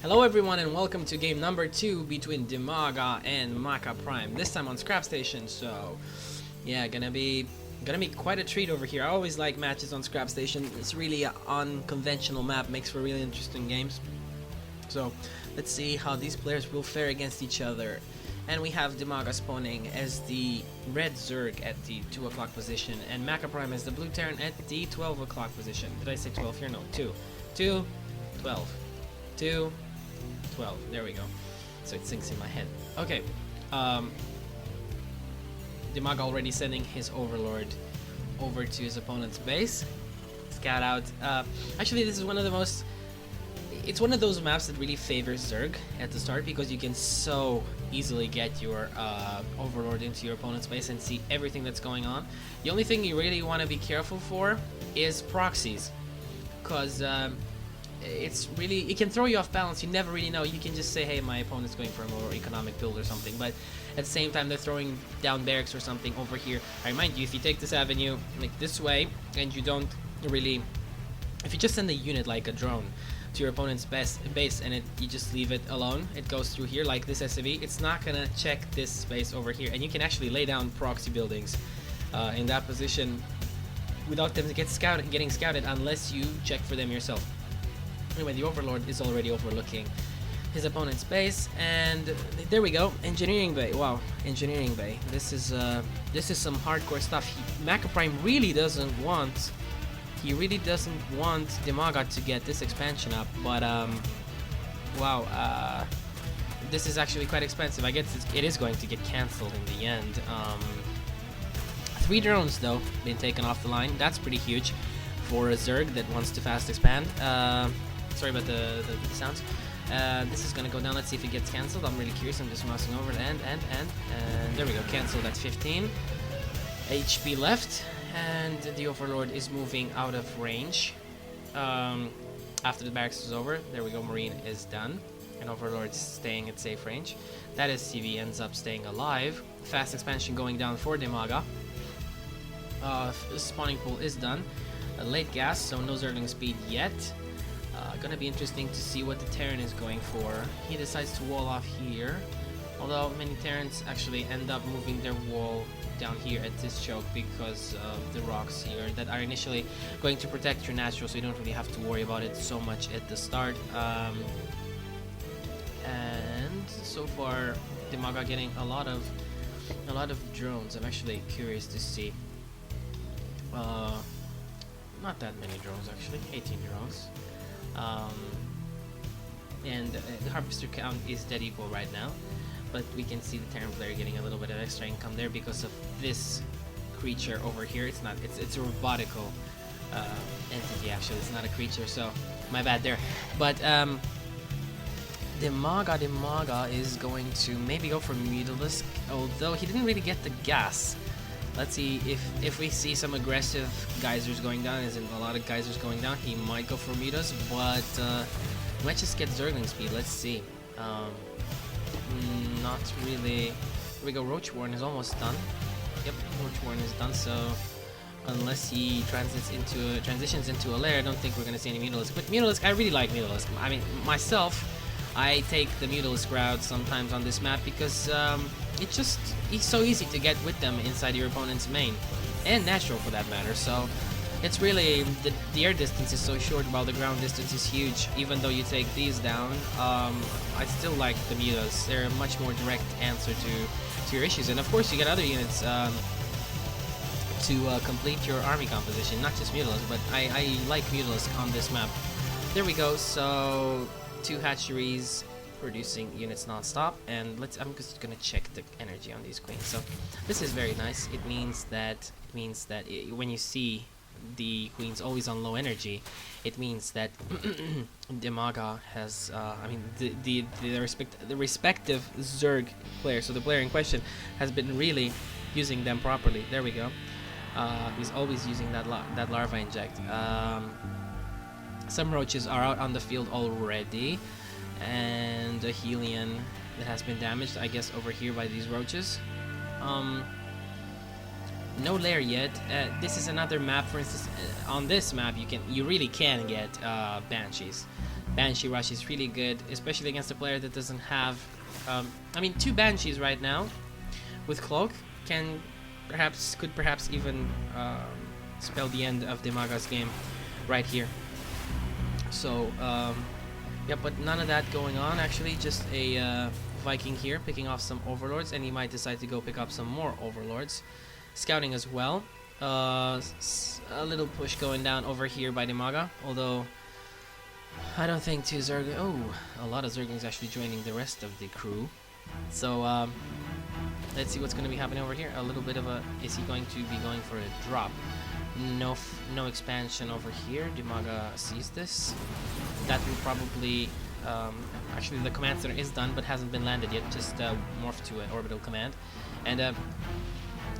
Hello everyone and welcome to game number 2 between Dimaga and MakaPrime. This time on Scrap Station, so yeah, gonna be quite a treat over here. I always like matches on Scrap Station. It's really an unconventional map, makes for really interesting games. So let's see how these players will fare against each other. And we have Dimaga spawning as the red Zerg at the 2 o'clock position, and MakaPrime as the blue Terran at the 12 o'clock position. Did I say 12 here? No, 2. 2, 12. 2, 12. There we go. So it sinks in my head. Okay. Dimaga already sending his Overlord over to his opponent's base. Scout out. Actually, this is one of the most... It's one of those maps that really favors Zerg at the start because you can so easily get your Overlord into your opponent's base and see everything that's going on. The only thing you really want to be careful for is proxies, because it can throw you off balance. You never really know. You can just say, hey, my opponent's going for a more economic build or something, but at the same time they're throwing down barracks or something over here. I remind you, if you take this avenue like this way and you don't really, if you just send a unit like a drone to your opponent's base and you just leave it alone, it goes through here like this SCV, it's not gonna check this space over here, and you can actually lay down proxy buildings in that position without them getting scouted unless you check for them yourself. Anyway, the Overlord is already overlooking his opponent's base, and there we go. Engineering bay. Wow, engineering bay. This is some hardcore stuff. MakaPrime really doesn't want. He really doesn't want Dimaga to get this expansion up, but wow, this is actually quite expensive. I guess it is going to get cancelled in the end. 3 drones though been taken off the line. That's pretty huge for a Zerg that wants to fast expand. Sorry about the sounds. This is gonna go down. Let's see if it gets cancelled. I'm really curious. I'm just mousing over and there we go. Cancelled at 15 HP left. And the Overlord is moving out of range after the barracks is over. There we go, Marine is done, and Overlord's staying at safe range. That is, CV ends up staying alive. Fast expansion going down for Dimaga. Spawning pool is done. Late gas, so no Zergling speed yet. Gonna be interesting to see what the Terran is going for. He decides to wall off here, although many Terrans actually end up moving their wall down here at this choke because of the rocks here that are initially going to protect your natural, so you don't really have to worry about it so much at the start. And so far, Dimaga getting a lot of drones. I'm actually curious to see. Not that many drones actually, 18 drones. And the harvester count is dead equal right now. But we can see the Terran player getting a little bit of extra income there because of this creature over here. It's a robotical entity actually. It's not a creature, so my bad there. But Dimaga is going to maybe go for Mutalisk, although he didn't really get the gas. Let's see if we see some aggressive geysers going down, as in a lot of geysers going down, he might go for Mutas, but he might just get Zergling speed. Let's see. Not really. Here we go. Roachborn is almost done. Yep, Roachborn is done. So unless he transitions into a lair, I don't think we're gonna see any Mutalisk. But Mutalisk, I really like Mutalisk. I mean, myself, I take the Mutalisk route sometimes on this map because it's so easy to get with them inside your opponent's main and natural for that matter. So it's really the air distance is so short while the ground distance is huge. Even though you take these down, I still like the Mutas. They're a much more direct answer to your issues. And of course, you get other units to complete your army composition, not just Mutalisk, but I like Mutalisk on this map. There we go. So 2 hatcheries producing units non-stop, and I'm just gonna check the energy on these queens. So this is very nice. It means that when you see the queens always on low energy, it means that Dimaga has I mean the respective Zerg player, so the player in question has been really using them properly. There we go. He's always using that larva inject. Some roaches are out on the field already, and a Helion that has been damaged, I guess, over here by these roaches. No lair yet. This is another map. For instance, on this map, you really can get banshees. Banshee rush is really good, especially against a player that doesn't have. I mean, 2 Banshees right now with Cloak could perhaps even spell the end of Dimaga's game right here. So yeah, but none of that going on. Actually, just a Viking here picking off some Overlords, and he might decide to go pick up some more Overlords. Scouting as well. A little push going down over here by Dimaga, although I don't think 2 Zerg. Oh, a lot of Zerglings actually joining the rest of the crew. So let's see what's going to be happening over here. A little bit of a. Is he going to be going for a drop? No expansion over here. Dimaga sees this. That will probably. Actually, the command center is done, but hasn't been landed yet. Just morphed to an orbital command, and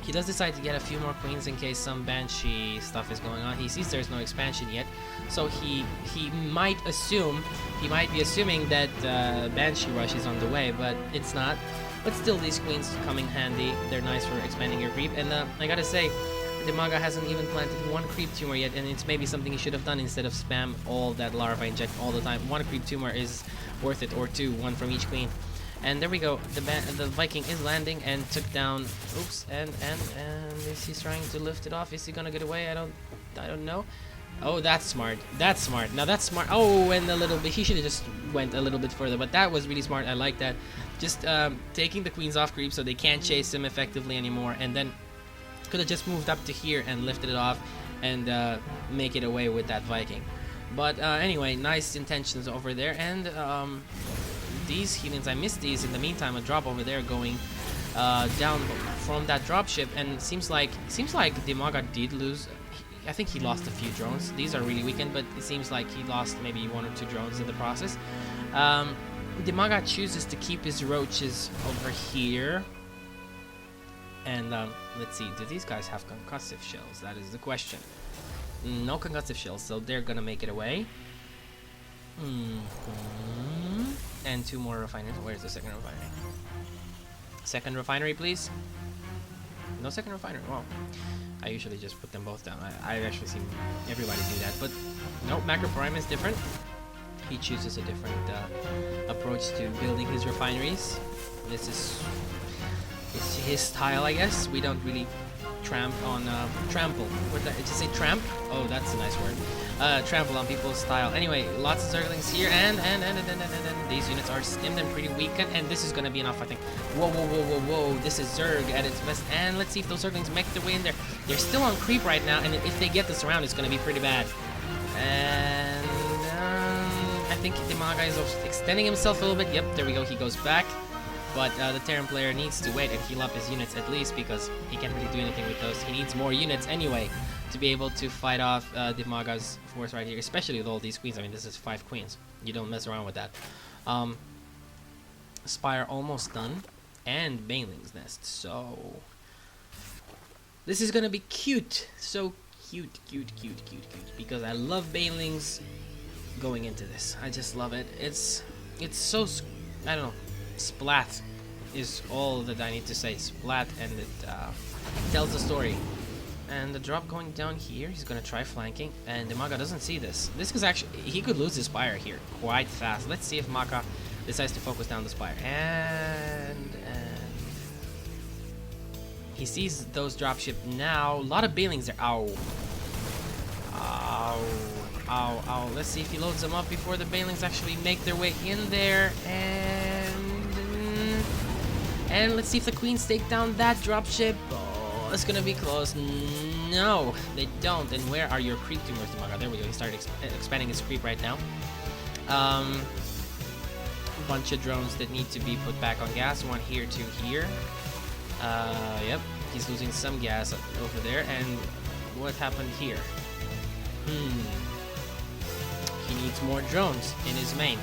he does decide to get a few more queens in case some Banshee stuff is going on. He sees there's no expansion yet, so he might be assuming that Banshee rush is on the way, but it's not. But still, these queens come in handy. They're nice for expanding your creep, and I gotta say, Dimaga hasn't even planted 1 creep tumor yet, and it's maybe something he should have done instead of spam all that larva inject all the time. 1 creep tumor is worth it, or 2, 1 from each queen. And there we go. The Viking is landing and took down. Oops. And is he trying to lift it off? Is he gonna get away? I don't know. Oh, that's smart. That's smart. Now that's smart. Oh, and a little bit. He should have just went a little bit further, but that was really smart. I like that. Just taking the queens off creep so they can't chase him effectively anymore, and then could have just moved up to here and lifted it off and make it away with that Viking. But anyway, nice intentions over there, and these healings, I missed these in the meantime. A drop over there going down from that dropship, and seems like Dimaga did lose. I think he lost a few drones. These are really weakened, but it seems like he lost maybe 1 or 2 drones in the process. Dimaga chooses to keep his roaches over here. And let's see, do these guys have concussive shells? That is the question. No concussive shells, so they're gonna make it away. And 2 more refineries. Where's the second refinery? Second refinery, please. No second refinery. Well, I usually just put them both down. I've actually seen everybody do that, but no, MakaPrime is different. He chooses a different approach to building his refineries. This is his style, I guess. We don't really trample. What did I just say? Tramp? Oh, that's a nice word. Trample on people's style. Anyway, lots of Zerglings here, and these units are skimmed and pretty weakened, and this is gonna be enough, I think. Whoa! This is Zerg at its best, and let's see if those Zerglings make their way in there. They're still on creep right now, and if they get this around, it's gonna be pretty bad. And I think Dimaga is extending himself a little bit. Yep, there we go. He goes back. But the Terran player needs to wait and heal up his units at least, because he can't really do anything with those. He needs more units anyway to be able to fight off Dimaga's force right here, especially with all these queens. I mean, this is 5 queens. You don't mess around with that. Spire almost done, and Baneling's Nest. So this is gonna be cute. So cute, because I love Banelings going into this. I just love it. It's so, I don't know. Splat is all that I need to say. Splat, and it tells the story. And the drop going down here, he's gonna try flanking, and Dimaga doesn't see this. This is actually, he could lose his Spire here quite fast. Let's see if Maka decides to focus down the Spire. And he sees those dropship now. A lot of Banelings there. Ow. Let's see if he loads them up before the Banelings actually make their way in there. And let's see if the queens take down that dropship. Oh, it's gonna be close. No, they don't. And where are your creep tumors, Dimaga? There we go. He started expanding his creep right now. Bunch of drones that need to be put back on gas. 1 here, 2 here. Yep. He's losing some gas over there. And what happened here? He needs more drones in his main.